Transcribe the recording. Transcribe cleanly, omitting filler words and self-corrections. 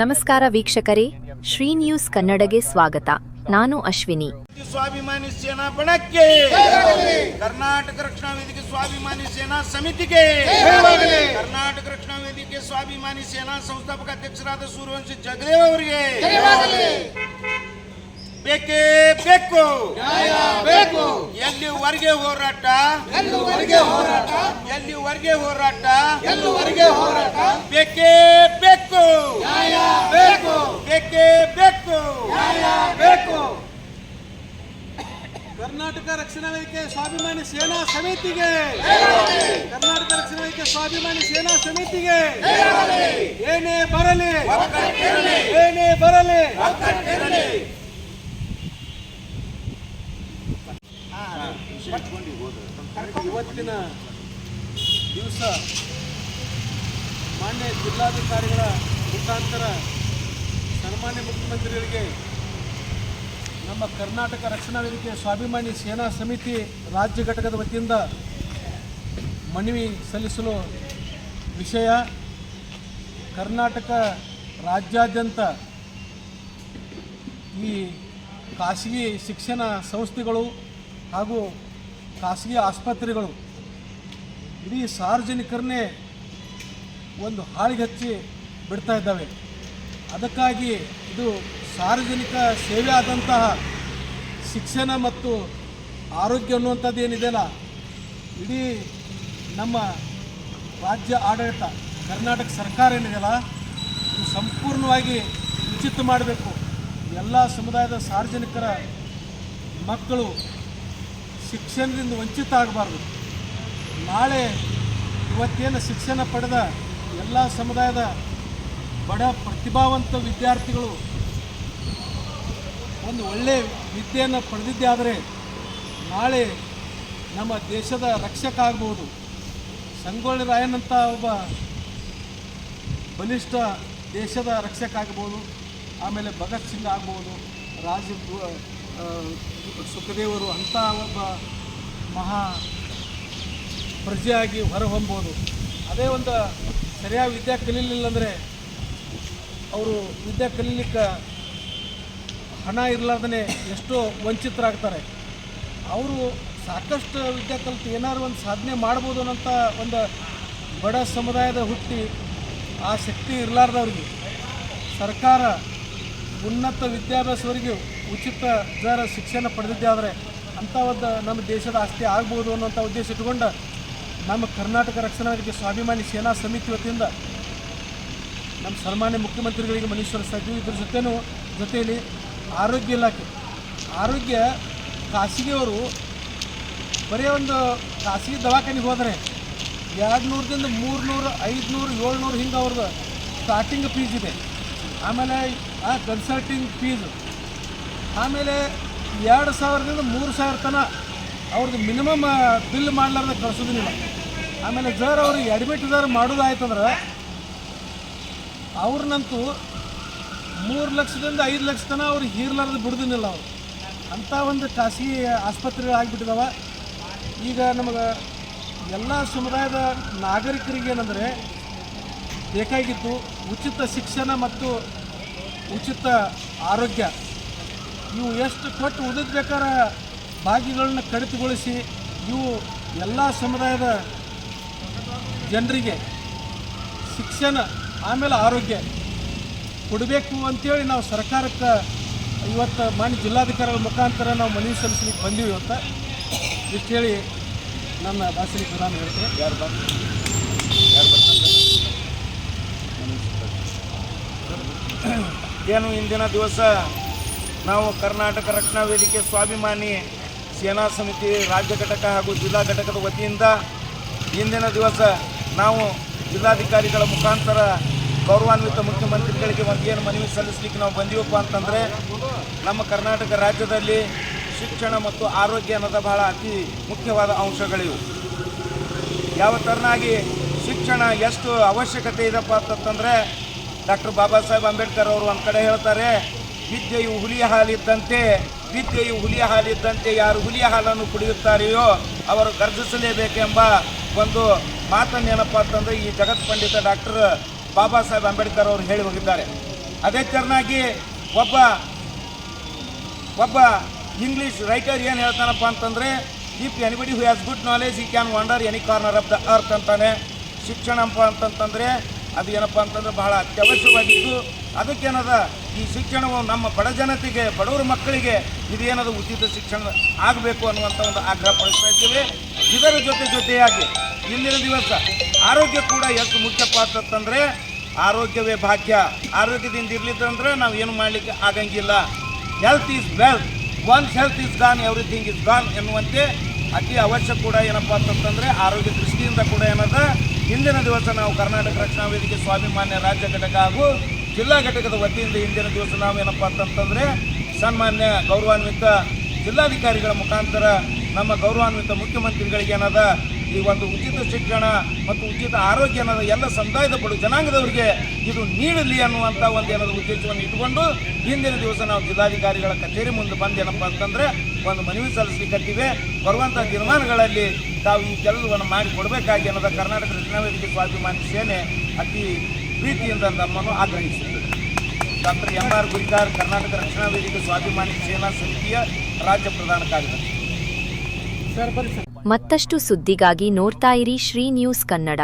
ನಮಸ್ಕಾರ ವೀಕ್ಷಕರೇ, ಶ್ರೀ ನ್ಯೂಸ್ ಕನ್ನಡಗೆ ಸ್ವಾಗತ. ನಾನು ಅಶ್ವಿನಿ. ಸ್ವಾಭಿಮಾನಿ ಸೇನಾ ಬಣಕ್ಕೆ, ಕರ್ನಾಟಕ ರಕ್ಷಣಾ ವೇದಿಕೆ ಸ್ವಾಭಿಮಾನಿ ಸೇನಾ ಸಮಿತಿಗೆ, ಕರ್ನಾಟಕ ರಕ್ಷಣಾ ವೇದಿಕೆ ಸ್ವಾಭಿಮಾನಿ ಸೇನಾ ಸಂಸ್ಥಾಪಕ ಅಧ್ಯಕ್ಷರಾದ ಸೂರ್ಯವಂಶಿ ಜಗದೇವ್ ಅವರಿಗೆ ಬೇಕೇ ಬೇಕು. ಎಲ್ಲಿವರೆಗೆ ಹೋರಾಟ, ಎಲ್ಲಿವರೆಗೆ ಹೋರಾಟ, ಬೇಕೇ ಬೇಕು, ಬೇಕೇ ಬೇಕು. ಕರ್ನಾಟಕ ರಕ್ಷಣಾ ವೇದಿಕೆ ಸ್ವಾಭಿಮಾನಿ ಸೇನಾ ಸಮಿತಿಗೆ, ಕರ್ನಾಟಕ ರಕ್ಷಣಾ ವೇದಿಕೆ ಸ್ವಾಭಿಮಾನಿ ಸೇನಾ ಸಮಿತಿಗೆ ಏನೇ ಬರಲಿ, ಏನೇ ಬರಲಿ, ಇವತ್ತಿನ ದಿವಸ ಮಾನ್ಯ ಜಿಲ್ಲಾಧಿಕಾರಿಗಳ ಮುಖಾಂತರ ಸನ್ಮಾನ್ಯ ಮುಖ್ಯಮಂತ್ರಿಗಳಿಗೆ ನಮ್ಮ ಕರ್ನಾಟಕ ರಕ್ಷಣಾ ವೇದಿಕೆ ಸ್ವಾಭಿಮಾನಿ ಸೇನಾ ಸಮಿತಿ ರಾಜ್ಯ ಘಟಕದ ವತಿಯಿಂದ ಮನವಿ ಸಲ್ಲಿಸಲು ವಿಷಯ, ಕರ್ನಾಟಕ ರಾಜ್ಯಾದ್ಯಂತ ಈ ಖಾಸಗಿ ಶಿಕ್ಷಣ ಸಂಸ್ಥೆಗಳು ಹಾಗೂ ಖಾಸಗಿ ಆಸ್ಪತ್ರೆಗಳು ಇಡೀ ಸಾರ್ವಜನಿಕರನ್ನೇ ಒಂದು ಹಾಳಿಗೆ ಹಚ್ಚಿ ಬಿಡ್ತಾ ಇದ್ದಾವೆ. ಅದಕ್ಕಾಗಿ ಇದು ಸಾರ್ವಜನಿಕ ಸೇವೆ ಆದಂತಹ ಶಿಕ್ಷಣ ಮತ್ತು ಆರೋಗ್ಯ ಅನ್ನುವಂಥದ್ದು ಏನಿದೆಯಲ್ಲ, ಇಡೀ ನಮ್ಮ ರಾಜ್ಯ ಆಡಳಿತ ಕರ್ನಾಟಕ ಸರ್ಕಾರ ಏನಿದೆಯಲ್ಲ, ಇದು ಸಂಪೂರ್ಣವಾಗಿ ಉಚಿತ ಮಾಡಬೇಕು. ಎಲ್ಲ ಸಮುದಾಯದ ಸಾರ್ವಜನಿಕರ ಮಕ್ಕಳು ಶಿಕ್ಷಣದಿಂದ ವಂಚಿತ ಆಗಬಾರ್ದು. ನಾಳೆ ಇವತ್ತೇನು ಶಿಕ್ಷಣ ಪಡೆದ ಎಲ್ಲ ಸಮುದಾಯದ ಬಡ ಪ್ರತಿಭಾವಂತ ವಿದ್ಯಾರ್ಥಿಗಳು ಒಂದು ಒಳ್ಳೆಯ ವಿದ್ಯೆಯನ್ನು ಪಡೆದಿದ್ದೇ ಆದರೆ ನಾಳೆ ನಮ್ಮ ದೇಶದ ರಕ್ಷಕ ಆಗ್ಬೋದು. ಸಂಗೊಳ್ಳಿ ರಾಯಣ್ಣಂಥ ಒಬ್ಬ ಬಲಿಷ್ಠ ದೇಶದ ರಕ್ಷಕ ಆಗ್ಬೋದು, ಆಮೇಲೆ ಭಗತ್ ಸಿಂಗ್ ಆಗ್ಬೋದು, ಸುಖದೇವರು ಅಂಥ ಒಬ್ಬ ಮಹಾ ಪ್ರಜೆಯಾಗಿ ಹೊರಹೊಮ್ಬೋದು. ಅದೇ ಒಂದು ಸರಿಯಾಗಿ ವಿದ್ಯೆ ಕಲೀಲಿಲ್ಲ ಅಂದರೆ ಅವರು ವಿದ್ಯೆ ಕಲೀಲಿಕ್ಕೆ ಹಣ ಇರಲಾರ್ದೇ ಎಷ್ಟೋ ವಂಚಿತರಾಗ್ತಾರೆ. ಅವರು ಸಾಕಷ್ಟು ವಿದ್ಯೆ ಕಲಿತು ಏನಾದ್ರು ಒಂದು ಸಾಧನೆ ಮಾಡ್ಬೋದು ಅನ್ನೋಂಥ ಒಂದು ಬಡ ಸಮುದಾಯದ ಹುಟ್ಟಿ ಆ ಶಕ್ತಿ ಇರಲಾರ್ದವ್ರಿಗೆ ಸರ್ಕಾರ ಉನ್ನತ ವಿದ್ಯಾಭ್ಯಾಸವರೆಗೆ ಉಚಿತ ದರ ಶಿಕ್ಷಣ ಪಡೆದಿದ್ದೇ ಆದರೆ ಅಂಥ ಒಂದು ನಮ್ಮ ದೇಶದ ಆಸ್ತಿ ಆಗ್ಬೋದು ಅನ್ನೋಂಥ ಉದ್ದೇಶ ಇಟ್ಟುಕೊಂಡು ನಮ್ಮ ಕರ್ನಾಟಕ ರಕ್ಷಣಾ ವೇದಿಕೆ ಸ್ವಾಭಿಮಾನಿ ಸೇನಾ ಸಮಿತಿ ವತಿಯಿಂದ ನಮ್ಮ ಸನ್ಮಾನ್ಯ ಮುಖ್ಯಮಂತ್ರಿಗಳಿಗೆ ಮನವಿ ಸಲ್ಲಿಸ್ತಾ ಇದ್ದೀವಿ. ಇದ್ರ ಜೊತೆಯಲ್ಲಿ ಆರೋಗ್ಯ ಇಲಾಖೆ, ಆರೋಗ್ಯ ಖಾಸಗಿಯವರು ಬರೀ ಒಂದು ಖಾಸಗಿ ದವಾಖಾನೆಗೆ ಹೋದರೆ 200ದಿಂದ 300, 500, 700 ಹಿಂಗೆ ಅವ್ರದ್ದು ಸ್ಟಾರ್ಟಿಂಗ್ ಫೀಸ್ ಇದೆ. ಆಮೇಲೆ ಆ ಕನ್ಸಲ್ಟಿಂಗ್ ಫೀಸು, ಆಮೇಲೆ 2000ದಿಂದ 3000 ತನಕ ಅವ್ರದ್ದು ಮಿನಿಮಮ್ ಬಿಲ್ ಮಾಡಲಾರ್ದ ಕಳಿಸೋದಿಲ್ಲ. ಆಮೇಲೆ ಜರ್ ಅವ್ರಿಗೆ ಅಡ್ಮಿಟ್ ಮಾಡೋದಾಯ್ತಂದ್ರೆ ಅವ್ರನ್ನಂತೂ 3 ಲಕ್ಷದಿಂದ 5 ಲಕ್ಷ ತನಕ ಅವ್ರಿಗೆ ಹೀರ್ಲಾರ್ದು ಬಿಡೋದಿಲ್ಲ. ಅವರು ಅಂಥ ಒಂದು ಖಾಸಗಿ ಆಸ್ಪತ್ರೆಗಳಾಗಿಬಿಟ್ಟಿದ್ದಾವೆ. ಈಗ ನಮಗೆ ಎಲ್ಲ ಸಮುದಾಯದ ನಾಗರಿಕರಿಗೆ ಏನಂದರೆ ಬೇಕಾಗಿದ್ದು ಉಚಿತ ಶಿಕ್ಷಣ ಮತ್ತು ಉಚಿತ ಆರೋಗ್ಯ. ಇವು ಎಷ್ಟು ಕೊಟ್ಟು ಉಳಿದ್ಬೇಕಾದ್ರೆ ಭಾಗ್ಯಗಳನ್ನ ಕಡಿತಗೊಳಿಸಿ ಇವು ಎಲ್ಲ ಸಮುದಾಯದ ಜನರಿಗೆ ಶಿಕ್ಷಣ ಆಮೇಲೆ ಆರೋಗ್ಯ ಕೊಡಬೇಕು ಅಂಥೇಳಿ ನಾವು ಸರ್ಕಾರಕ್ಕೆ ಇವತ್ತು ಮಾನ್ಯ ಜಿಲ್ಲಾಧಿಕಾರಿಗಳ ಮುಖಾಂತರ ನಾವು ಮನವಿ ಸಲ್ಲಿಸಲಿಕ್ಕೆ ಬಂದೀವಿ. ಇವತ್ತು ಇಷ್ಟು ಹೇಳಿ ನನ್ನ ಭಾಷೆಗೆ ಪ್ರಧಾನ ಹೇಳ್ತೇನೆ. ಏನು ಇಂದಿನ ದಿವಸ ನಾವು ಕರ್ನಾಟಕ ರಕ್ಷಣಾ ವೇದಿಕೆ ಸ್ವಾಭಿಮಾನಿ ಸೇನಾ ಸಮಿತಿ ರಾಜ್ಯ ಘಟಕ ಹಾಗೂ ಜಿಲ್ಲಾ ಘಟಕದ ವತಿಯಿಂದ ಇಂದಿನ ದಿವಸ ನಾವು ಜಿಲ್ಲಾಧಿಕಾರಿಗಳ ಮುಖಾಂತರ ಗೌರವಾನ್ವಿತ ಮುಖ್ಯಮಂತ್ರಿಗಳಿಗೆ ಏನು ಮನವಿ ಸಲ್ಲಿಸಲಿಕ್ಕೆ ನಾವು ಬಂದೀವಪ್ಪ ಅಂತಂದರೆ, ನಮ್ಮ ಕರ್ನಾಟಕ ರಾಜ್ಯದಲ್ಲಿ ಶಿಕ್ಷಣ ಮತ್ತು ಆರೋಗ್ಯ ಅನ್ನೋದು ಬಹಳ ಅತಿ ಮುಖ್ಯವಾದ ಅಂಶಗಳಿವು. ಯಾವ ಥರನಾಗಿ ಶಿಕ್ಷಣ ಎಷ್ಟು ಅವಶ್ಯಕತೆ ಇದೆಪ್ಪ ಅಂತಂದರೆ, ಡಾಕ್ಟರ್ ಬಾಬಾ ಸಾಹೇಬ್ ಅಂಬೇಡ್ಕರ್ ಅವರು ಒಂದು ಕಡೆ ಹೇಳ್ತಾರೆ, ವಿದ್ಯೆಯು ಹುಲಿಯ ಹಾಲಿದ್ದಂತೆ, ವಿದ್ಯೆಯು ಹುಲಿಯ ಹಾಲಿದ್ದಂತೆ, ಯಾರು ಹುಲಿಯ ಹಾಲನ್ನು ಕುಡಿಯುತ್ತಾರೆಯೋ ಅವರು ಗರ್ಜಿಸಲೇಬೇಕೆಂಬ ಒಂದು ಮಾತನ್ನೇನಪ್ಪ ಅಂತಂದರೆ ಈ ಜಗತ್ ಪಂಡಿತ ಡಾಕ್ಟರ್ ಬಾಬಾ ಸಾಹೇಬ್ ಅಂಬೇಡ್ಕರ್ ಅವರು ಹೇಳಿ ಹೋಗಿದ್ದಾರೆ. ಅದೇ ಥರನಾಗಿ ಒಬ್ಬ ಇಂಗ್ಲೀಷ್ ರೈಟರ್ ಏನು ಹೇಳ್ತಾನಪ್ಪ ಅಂತಂದರೆ, if anybody who has good knowledge ಈ can wonder any corner of the earth ಅಂತಾನೆ. ಶಿಕ್ಷಣಪ್ಪ ಅಂತಂತಂದರೆ ಅದು ಏನಪ್ಪ ಅಂತಂದರೆ ಬಹಳ ಅತ್ಯವಶ್ಯವಾಗಿದ್ದು, ಅದಕ್ಕೇನದ ಈ ಶಿಕ್ಷಣವು ನಮ್ಮ ಬಡ ಜನತೆಗೆ, ಬಡವರ ಮಕ್ಕಳಿಗೆ ಇದೇನದು ಉಚಿತ ಶಿಕ್ಷಣ ಆಗಬೇಕು ಅನ್ನುವಂಥ ಒಂದು ಆಗ್ರಹ ಪಡಿಸ್ತಾ ಇದ್ದೀವಿ. ಇದರ ಜೊತೆಯಾಗಿ ಇಂದಿನ ದಿವಸ ಆರೋಗ್ಯ ಕೂಡ ಎಷ್ಟು ಮುಖ್ಯಪ್ಪ ಅಂತಂದರೆ, ಆರೋಗ್ಯವೇ ಭಾಗ್ಯ. ಆರೋಗ್ಯದಿಂದ ಇರಲಿದ್ದಂದ್ರೆ ನಾವು ಏನು ಮಾಡಲಿಕ್ಕೆ ಆಗಂಗಿಲ್ಲ. Health is wealth, once health is gone everything is gone ಎನ್ನುವಂತೆ ಅತಿ ಅವಶ್ಯ ಕೂಡ ಏನಪ್ಪ ಅಂತಂದರೆ ಆರೋಗ್ಯ ದೃಷ್ಟಿಯಿಂದ ಕೂಡ ಏನದ ಇಂದಿನ ದಿವಸ ನಾವು ಕರ್ನಾಟಕ ರಕ್ಷಣಾ ವೇದಿಕೆ ಸ್ವಾಭಿಮಾನ್ಯ ರಾಜ್ಯ ಘಟಕ ಹಾಗೂ ಜಿಲ್ಲಾ ಘಟಕದ ವತಿಯಿಂದ ಇಂದಿನ ದಿವಸ ನಾವೇನಪ್ಪ ಅಂತಂತಂದರೆ ಸನ್ಮಾನ್ಯ ಗೌರವಾನ್ವಿತ ಜಿಲ್ಲಾಧಿಕಾರಿಗಳ ಮುಖಾಂತರ ನಮ್ಮ ಗೌರವಾನ್ವಿತ ಮುಖ್ಯಮಂತ್ರಿಗಳಿಗೆ ಏನದ ಈ ಒಂದು ಉಚಿತ ಶಿಕ್ಷಣ ಮತ್ತು ಉಚಿತ ಆರೋಗ್ಯ ಅನ್ನೋದು ಎಲ್ಲ ಸಮುದಾಯದ ಬಡ ಜನಾಂಗದವರಿಗೆ ಇದು ನೀಡಲಿ ಅನ್ನುವಂಥ ಒಂದು ಏನದು ಉದ್ದೇಶವನ್ನು ಇಟ್ಟುಕೊಂಡು ಇಂದಿನ ದಿವಸ ನಾವು ಜಿಲ್ಲಾಧಿಕಾರಿಗಳ ಕಚೇರಿ ಮುಂದೆ ಬಂದು ಏನಪ್ಪ ಅಂತಂದರೆ ಒಂದು ಮನವಿ ಸಲ್ಲಿಸಲಿಕ್ಕಟ್ಟಿವೆ. ಬರುವಂಥ ದಿನಮಾನಗಳಲ್ಲಿ ತಾವು ಈ ಕೆಲಸವನ್ನು ಮಾಡಿ ಕೊಡಬೇಕಾಗಿ ಅನ್ನೋದ ಕರ್ನಾಟಕ ರಕ್ಷಣಾ ವೇದಿಕೆ ಸ್ವಾಭಿಮಾನಿ ಸೇನೆ ಅತಿ ಪ್ರೀತಿಯಿಂದ ನಮ್ಮನ್ನು ಆಗ್ರಹಿಸುತ್ತದೆ. ಡಾಕ್ಟರ್ MR ಗುರಿಕಾರ್, ಕರ್ನಾಟಕ ರಕ್ಷಣಾ ವೇದಿಕೆ ಸ್ವಾಭಿಮಾನಿ ಸೇನಾ ಸಮಿತಿಯ ರಾಜ್ಯ ಪ್ರಧಾನ ಕಾರ್ಯದರ್ಶಿ. ಸರ್, ಬನ್ನಿ ಸರ್. ಮತ್ತಷ್ಟು ಸುದ್ದಿಗಾಗಿ ನೋಡ್ತಾ ಇರಿ ಶ್ರೀ ನ್ಯೂಸ್ ಕನ್ನಡ.